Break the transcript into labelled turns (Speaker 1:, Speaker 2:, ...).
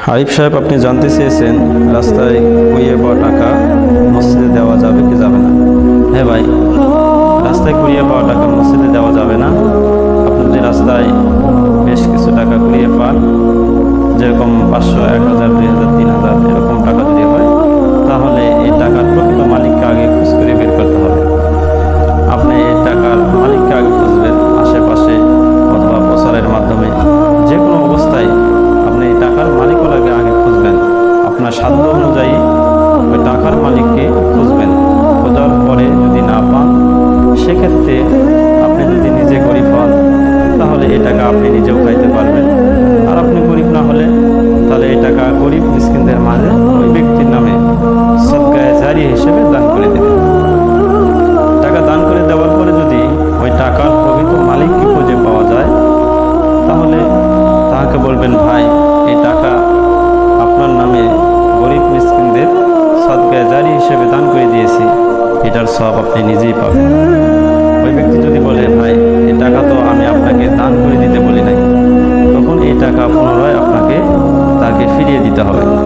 Speaker 1: আরিফ সাহেব, আপনি জানতে চেয়েছেন রাস্তায় কুড়িয়ে পাওয়া টাকা মসজিদে দেওয়া যাবে কি যাবে না। হ্যাঁ ভাই, রাস্তায় কুড়িয়ে পাওয়া টাকা মসজিদে দেওয়া যাবে না। আপনি যদি রাস্তায় বেশ কিছু টাকা কুড়িয়ে পান, যেরকম 500, 1000, 2000, 3000 এরকম টাকা যদি হয়, তাহলে এই টাকার প্রকৃত মালিককে আগে খোঁজ করে বের করতে হবে। আপনি এই টাকার মালিককে আগে খুঁজবেন, আশেপাশে অথবা প্রচারের মাধ্যমে, যে কোনো অবস্থায় আপনি এই টাকার মালিককে আগে খুঁজবেন। আপনার সাধ্য অনুযায়ী ওই টাকার মালিককে খুঁজবেন। খোঁজার পরে যদি না পান, সেক্ষেত্রে আপনি যদি নিজে গরিব হন, তাহলে এই টাকা আপনি নিজেও খাইতে পারবেন। আর আপনি গরিব না হলে, তাহলে এই টাকা গরিব মিসকিনদের মাঝে ওই ব্যক্তির নামে সদকায়ে জারি হিসেবে দান করে দেবেন। টাকা দান করে দেওয়ার পরে যদি ওই টাকার প্রকৃত মালিককে খুঁজে পাওয়া যায়, তাহলে তাহাকে বলবেন, ভাই, এই টাকা আপনার নামে গরিব মিসকিনদের সদকায়ে জারি হিসেবে দান করে দিয়েছি, এটার সব আপনি নিজেই পাবেন। ওই ব্যক্তি যদি বলে, ভাই, এই টাকা তো আমি আপনাকে দান করে দিতে বলি নাই, তখন এই টাকা পুনরায় আপনাকে তাকে ফিরিয়ে দিতে হবে।